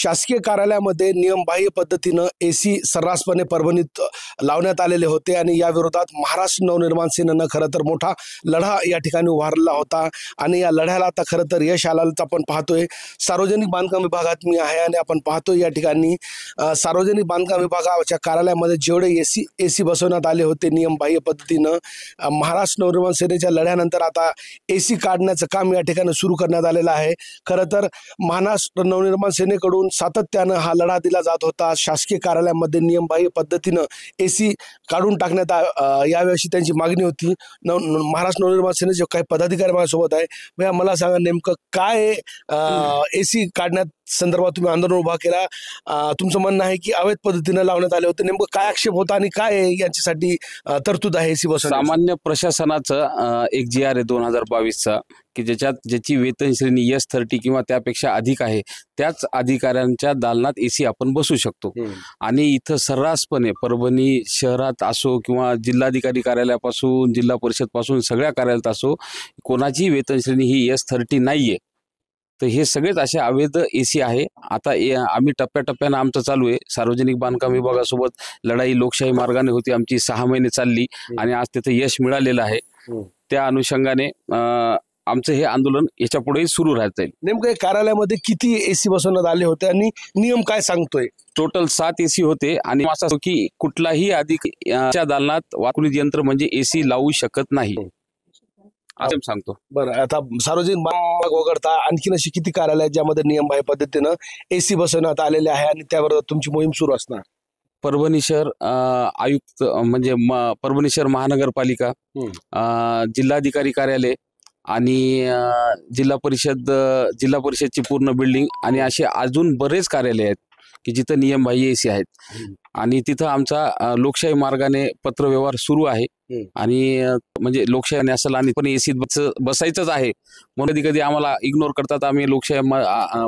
शासकीय कार्यालयामध्ये नियमबाह्य पद्धतीनं एसी सर्रासपणे परभणीत लावण्यात आलेले होते आणि या विरोधात महाराष्ट्र नवनिर्माण सेनेनं खरं तर मोठा लढा या ठिकाणी उभारला होता आणि या लढ्याला आता खरं तर यश आल्याचं आपण पाहतोय। सार्वजनिक बांधकाम विभागात मी आहे आणि आपण पाहतोय या ठिकाणी सार्वजनिक बांधकाम विभागाच्या कार्यालयामध्ये जेवढे एसी बसवण्यात आले होते नियमबाह्य पद्धतीनं महाराष्ट्र नवनिर्माण सेनेच्या लढ्यानंतर आता एसी काढण्याचं काम या ठिकाणी सुरू करण्यात आलेलं आहे। खरं तर महाराष्ट्र नवनिर्माण सेनेकडून सातत्यानं हा लढा दिला जात होता। शासकीय कार्यालयामध्ये नियमबाह्य पद्धतीनं एसी काढून टाकण्यात यावेळी त्यांची मागणी होती। महाराष्ट्र नवनिर्माण सेनेचे काही पदाधिकारी माझ्यासोबत आहे। भैया मला सांगा नेमकं काय एसी काढण्यात संदर्भात तुम्ही आंदोलन उभा केला, तुमचं म्हणणं आहे की अवैध पद्धतीनं लावण्यात आले होते, नेमकं काय आक्षेप होता आणि काय यांच्यासाठी तरतूद आहे एसी बसवण्याची? सामान्य प्रशासनाचं एक GR आहे 2022चा की ज्याची वेतन श्रेणी S30 किंवा त्यापेक्षा अधिक आहे त्याच अधिकाऱ्यांच्या दालनात एसी आपण बसू शकतो। आणि इथं सर्रासपणे परभणी शहरात असो किंवा जिल्हाधिकारी कार्यालयापासून जिल्हा परिषद पासून सगळ्या कार्यालयात असो कोणाची वेतन श्रेणी ही S30 नाहीये। तर हे सगळेच असे अवैध एसी आहे। आता आम्ही टप्प्याटप्प्यानं आमचं चालू आहे। सार्वजनिक बांधकाम विभागासोबत लढाई लोकशाही मार्गाने होती आमची, 6 महिने चालली आणि आज तिथे यश मिळालेलं आहे। त्या अनुषंगाने आमचं हे आंदोलन याच्या पुढेही सुरू राहत जाईल। नेमकं कार्यालयामध्ये किती एसी बसवण्यात आले होते आणि नियम काय सांगतोय? टोटल 7 एसी होते आणि असं की कुठलाही अधिकाऱ्याच्या दालनात वाकुळी यंत्र म्हणजे एसी लावू शकत नाही असं सांगतो। बरं, आता सार्वजनिक बांधकाम वगळता आणखीन अशी किती कार्यालय ज्यामध्ये नियमबाह्य पद्धतीनं एसी बसवण्यात आलेले आहे आणि त्यावर तुमची मोहीम सुरू असणार? परभणी शहर आयुक्त म्हणजे परभणी शहर महानगरपालिका, जिल्हाधिकारी कार्यालय आणि जिल्हा परिषदची पूर्ण बिल्डिंग आणि असे अजून बरेच कार्यालय आहेत की जिथं नियमबाह्य एसी आहेत आणि तिथं आमचा लोकशाही मार्गाने पत्रव्यवहार सुरू आहे। आणि म्हणजे लोकशाही असेल आणि पण एसी बसायचंच आहे म्हणून कधी आम्हाला इग्नोर करतात। आम्ही लोकशाही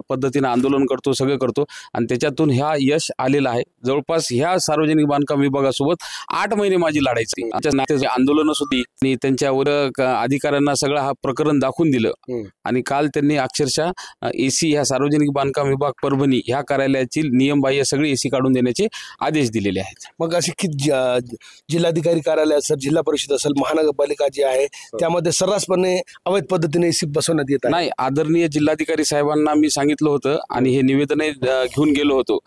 पद्धतीने आंदोलन करतो, सगळं करतो आणि त्याच्यातून ह्या यश आलेलं आहे। जवळपास ह्या सार्वजनिक बांधकाम विभागासोबत 8 महिने माझी लढायची आंदोलन होती आणि त्यांच्यावर अधिकाऱ्यांना सगळं हा प्रकरण दाखवून दिलं आणि काल त्यांनी अक्षरशः एसी ह्या सार्वजनिक बांधकाम विभाग परभणी ह्या कार्यालयाची नियमबाह्य सगळी एसी काढून देण्याचे आदेश दिलेले आहेत। मग अशी किती जिल्हाधिकारी कार्यालय असेल, जिल्हा परिषद असेल, महानगरपालिका जी आहे त्यामध्ये सर्रासपणे अवैध पद्धतीने एसी बसवण्यात येत नाही? आदरणीय जिल्हाधिकारी साहेबांना मी सांगितलं होतं आणि हे निवेदन घेऊन गेलो होतो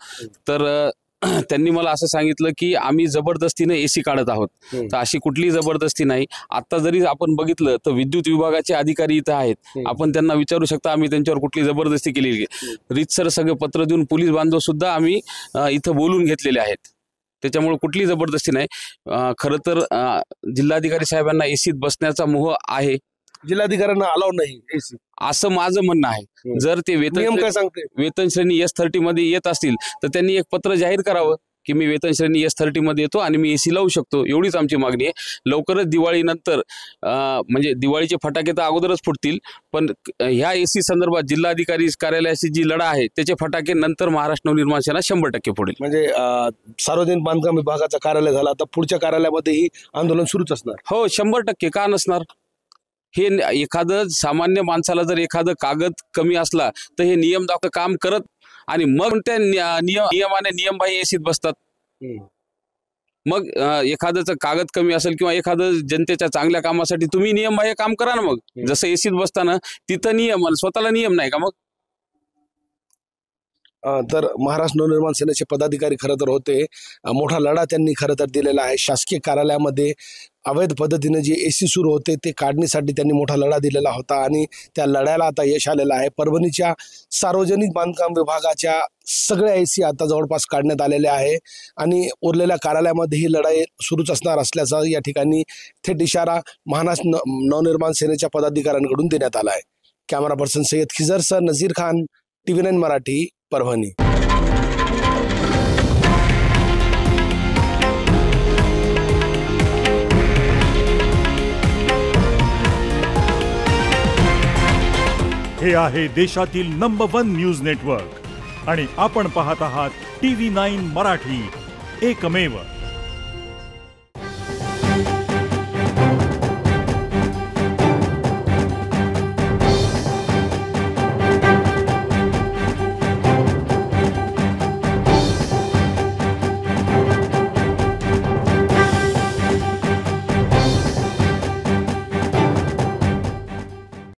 तर त्यांनी मला असं सांगितलं की आम्ही जबरदस्तीने एसी काढत आहोत। तर अशी कुठली जबरदस्ती नाही। आता जरी आपण बघितलं तर विद्युत विभागाचे अधिकारी इथं आहेत, आपण त्यांना विचारू शकता आम्ही त्यांच्यावर कुठली जबरदस्ती केलेली। रीतसर सगळे पत्र देऊन पोलीस बांधव सुद्धा आम्ही इथं बोलून घेतलेले आहेत, त्याच्यामुळे कुठली जबरदस्ती नाही। खरं तर जिल्हाधिकारी साहेबांना एसीत बसण्याचा मोह आहे, जिल्हाधिकाऱ्यांना अलाउ नाही एसी असं माझं म्हणणं आहे। जर ते वेतन श्रेणी S30 मध्ये येत असतील तर त्यांनी एक पत्र जाहीर करावं की मी वेतन श्रेणी S30 मध्ये येतो आणि मी एसी लावू शकतो, एवढीच आमची मागणी आहे। लवकरच दिवाळीनंतर म्हणजे दिवाळीचे फटाके तर अगोदरच फुटतील पण ह्या एसी संदर्भात जिल्हाधिकारी कार्यालयाची जी लढा आहे त्याचे फटाके नंतर महाराष्ट्र नवनिर्माण सेना 100% फोडेल। म्हणजे सार्वजनिक बांधकाम विभागाचा कार्यालय झाला आता पुढच्या कार्यालयामध्येही आंदोलन सुरूच असणार? हो 100% का नसणार। हे एखादं सामान्य माणसाला जर एखादं कागद कमी असला तर हे नियम काम करत आणि मग त्या नियमाने नियमबाह्य एसीत बसतात। मग एखादं कागद कमी असेल किंवा एखादं जनतेच्या चांगल्या कामासाठी तुम्ही नियमबाह्य काम करा ना। मग जसं एसीत बसताना तिथं नियम स्वतःला नियम नाही का? मग तर महाराष्ट्र नवनिर्माण सेनेचे पदाधिकारी खरं तर होते, मोठा लढा त्यांनी खरं तर दिलेला आहे। शासकीय कार्यालयामध्ये अवैध पद्धतीने जे एसी सुरू होते ते काढण्यासाठी त्यांनी मोठा लढा दिलेला होता आणि त्या लढ्याला आता यश आलेलं आहे। परभणीच्या सार्वजनिक बांधकाम विभागाच्या सगळ्या एसी आता जवळपास काढण्यात आलेल्या आहे आणि उरलेल्या कार्यालयामध्ये ही लढाई सुरूच असणार असल्याचा या ठिकाणी थेट इशारा महाराष्ट्र नवनिर्माण सेनेच्या पदाधिकाऱ्यांकडून देण्यात आला आहे। Camera person Syed Khizar sir, Nazir Khan, TV9 Marathi, Parbhani. हे आहे देशातील नंबर 1 न्यूज नेटवर्क आणि आपण पाहत आहात TV9 मराठी, एकमेव।